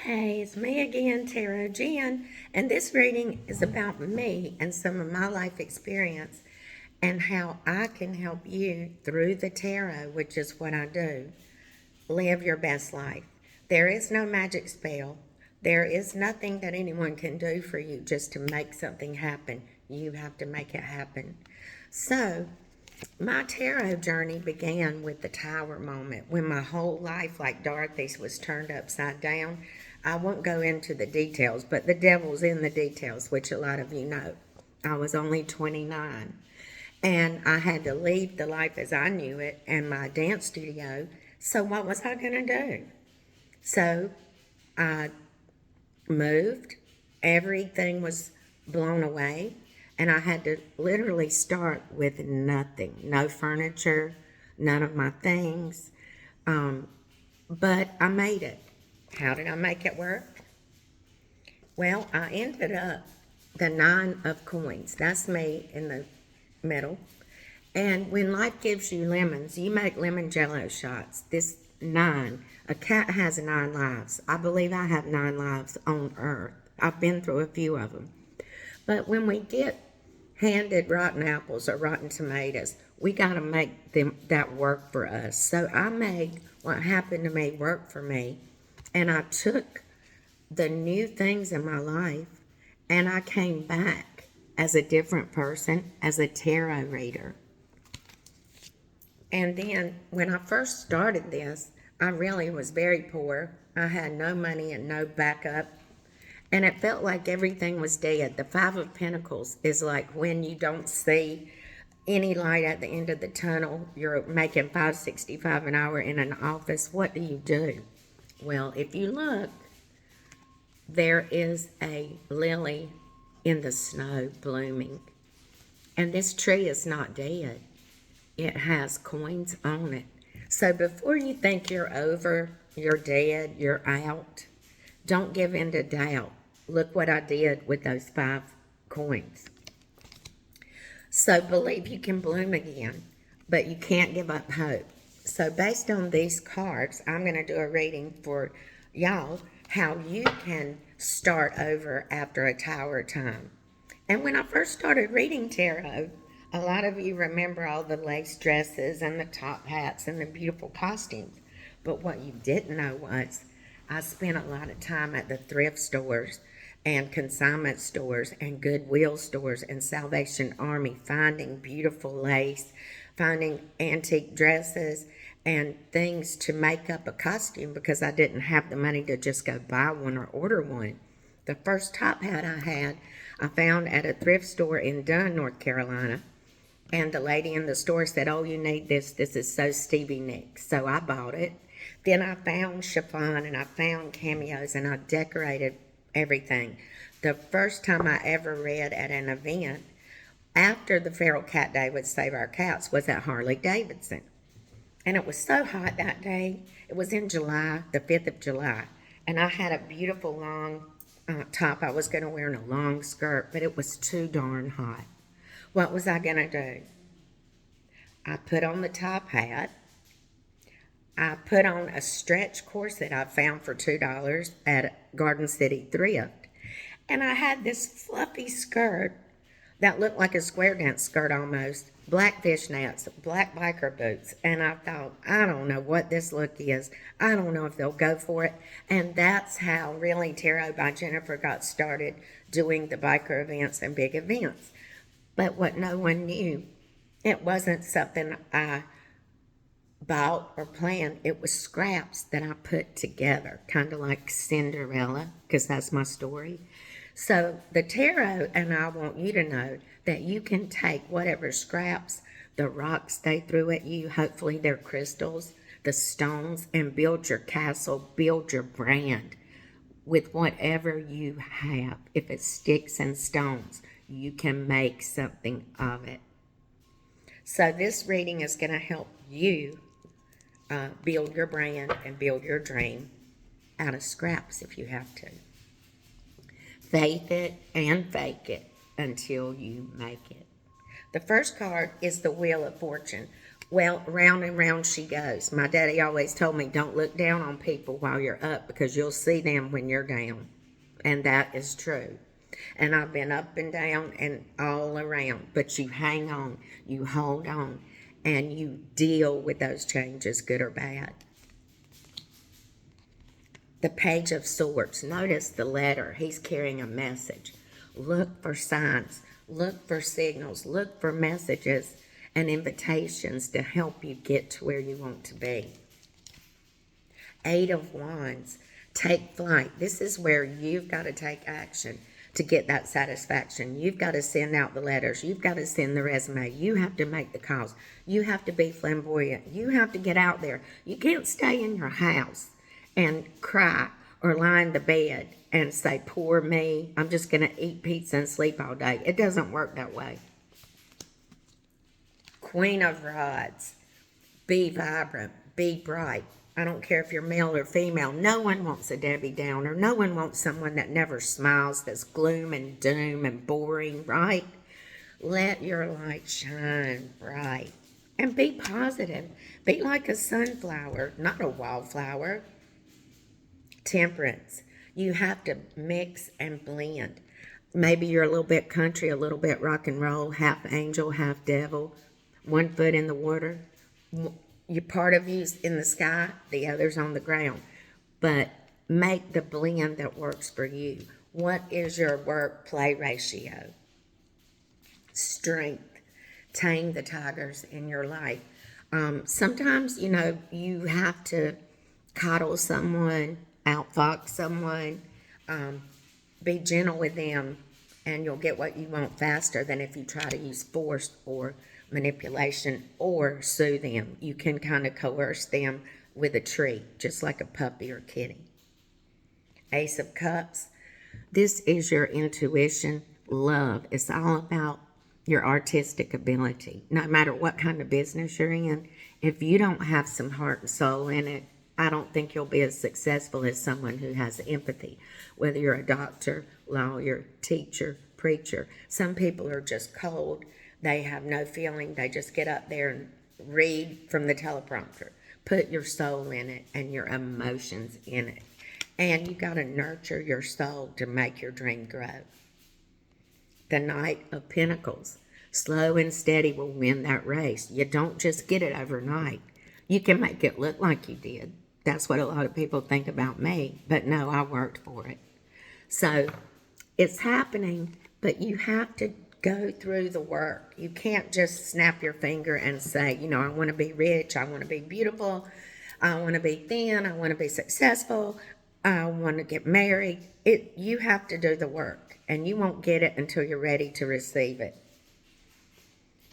Hey, it's me again, Tarot Jen, and this reading is about me and some of my life experience and how I can help you through the tarot, which is what I do. Live your best life. There is no magic spell. There is nothing that anyone can do for you just to make something happen. You have to make it happen. So, my tarot journey began with the Tower moment when my whole life, like Dorothy's, was turned upside down. I won't go into the details, but the devil's in the details, which a lot of you know. I was only 29, and I had to leave the life as I knew it and my dance studio. So, what was I going to do? So, I moved, everything was blown away, and I had to literally start with nothing, no furniture, none of my things. But I made it. How did I make it work? Well, I ended up the 9 of coins. That's me in the middle. And when life gives you lemons, you make lemon jello shots. This 9, a cat has 9 lives. I believe I have 9 lives on earth. I've been through a few of them. But when we get handed rotten apples or rotten tomatoes, we got to make that work for us. So I made what happened to me work for me, and I took the new things in my life and I came back as a different person, as a tarot reader. And then when I first started this, I really was very poor. I had no money and no backup. And it felt like everything was dead. The 5 of Pentacles is like when you don't see any light at the end of the tunnel. You're making $5.65 an hour in an office. What do? Well, if you look, there is a lily in the snow blooming. And this tree is not dead. It has coins on it. So before you think you're over, you're dead, you're out, don't give in to doubt. Look what I did with those 5 coins. So believe you can bloom again, but you can't give up hope. So based on these cards, I'm going to do a reading for y'all how you can start over after a tower time. And when I first started reading tarot, a lot of you remember all the lace dresses and the top hats and the beautiful costumes. But what you didn't know was I spent a lot of time at the thrift stores and consignment stores and Goodwill stores and Salvation Army finding beautiful lace, finding antique dresses and things to make up a costume because I didn't have the money to just go buy one or order one. The first top hat I found at a thrift store in Dunn, North Carolina. And the lady in the store said, "Oh, you need this. This is so Stevie Nicks." So I bought it. Then I found chiffon and I found cameos and I decorated everything. The first time I ever read at an event after the Feral Cat Day would Save Our Cats was at Harley Davidson. And it was so hot that day. It was in July, the 5th of July. And I had a beautiful long top I was going to wear in a long skirt, but it was too darn hot. What was I going to do? I put on the top hat. I put on a stretch corset I found for $2 at Garden City Thrift. And I had this fluffy skirt that looked like a square dance skirt almost, black fishnets, black biker boots. And I thought, I don't know what this look is. I don't know if they'll go for it. And that's how really Tarot by Jennifer got started doing the biker events and big events. But what no one knew, it wasn't something I bought or planned. It was scraps that I put together, kind of like Cinderella, because that's my story. So the tarot, and I want you to know that you can take whatever scraps, the rocks they threw at you, hopefully they're crystals, the stones, and build your castle, build your brand with whatever you have. If it's sticks and stones, you can make something of it. So this reading is going to help you build your brand and build your dream out of scraps if you have to. Faith it and fake it until you make it. The first card is the Wheel of Fortune. Well, round and round she goes. My daddy always told me, don't look down on people while you're up because you'll see them when you're down. And that is true. And I've been up and down and all around. But you hang on, you hold on, and you deal with those changes, good or bad. The Page of Swords. Notice the letter. He's carrying a message. Look for signs. Look for signals. Look for messages and invitations to help you get to where you want to be. Eight of Wands. Take flight. This is where you've got to take action to get that satisfaction. You've got to send out the letters. You've got to send the resume. You have to make the calls. You have to be flamboyant. You have to get out there. You can't stay in your house and cry or lie in the bed and say, poor me, I'm just going to eat pizza and sleep all day. It doesn't work that way. Queen of Rods. Be vibrant. Be bright. I don't care if you're male or female. No one wants a Debbie Downer. No one wants someone that never smiles, that's gloom and doom and boring, right? Let your light shine bright. And be positive. Be like a sunflower, not a wildflower. Temperance. You have to mix and blend. Maybe you're a little bit country, a little bit rock and roll, half angel, half devil, 1 foot in the water. Part of you's in the sky, the other's on the ground. But make the blend that works for you. What is your work-play ratio? Strength. Tame the tigers in your life. Sometimes, you have to coddle someone, outfox someone, be gentle with them, and you'll get what you want faster than if you try to use force or manipulation or soothe them. You can kind of coerce them with a treat, just like a puppy or kitty. Ace of Cups. This is your intuition, love. It's all about your artistic ability. No matter what kind of business you're in, if you don't have some heart and soul in it, I don't think you'll be as successful as someone who has empathy. Whether you're a doctor, lawyer, teacher, preacher. Some people are just cold. They have no feeling. They just get up there and read from the teleprompter. Put your soul in it and your emotions in it. And you got to nurture your soul to make your dream grow. The Knight of Pentacles. Slow and steady will win that race. You don't just get it overnight. You can make it look like you did. That's what a lot of people think about me. But no, I worked for it. So it's happening, but you have to go through the work. You can't just snap your finger and say, I want to be rich, I want to be beautiful, I want to be thin, I want to be successful, I want to get married. You have to do the work, and you won't get it until you're ready to receive it.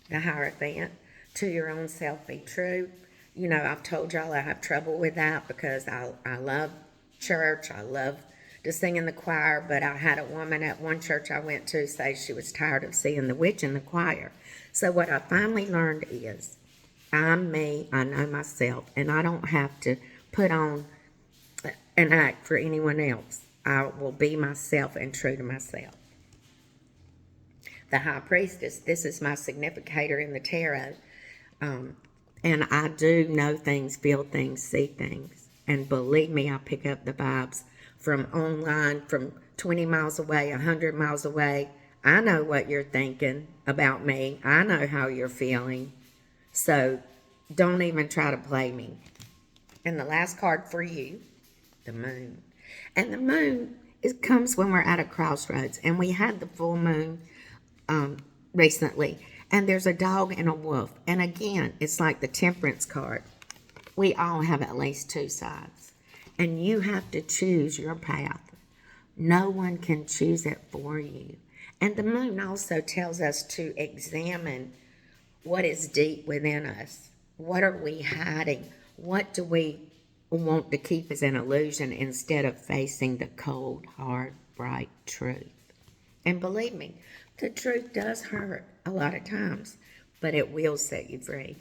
The Hierophant. To your own self be true. I've told y'all I have trouble with that because I love church, I love to sing in the choir, but I had a woman at one church I went to say she was tired of seeing the witch in the choir. So what I finally learned is, I'm me, I know myself, and I don't have to put on an act for anyone else. I will be myself and true to myself. The High Priestess, this is my significator in the tarot, and I do know things, feel things, see things, and believe me, I pick up the vibes from online, from 20 miles away, 100 miles away. I know what you're thinking about me. I know how you're feeling. So don't even try to play me. And the last card for you, the Moon. And the Moon, it comes when we're at a crossroads. And we had the full moon recently. And there's a dog and a wolf. And again, it's like the Temperance card. We all have at least two sides. And you have to choose your path. No one can choose it for you. And the moon also tells us to examine what is deep within us. What are we hiding? What do we want to keep as an illusion instead of facing the cold, hard, bright truth? And believe me, the truth does hurt a lot of times, but it will set you free.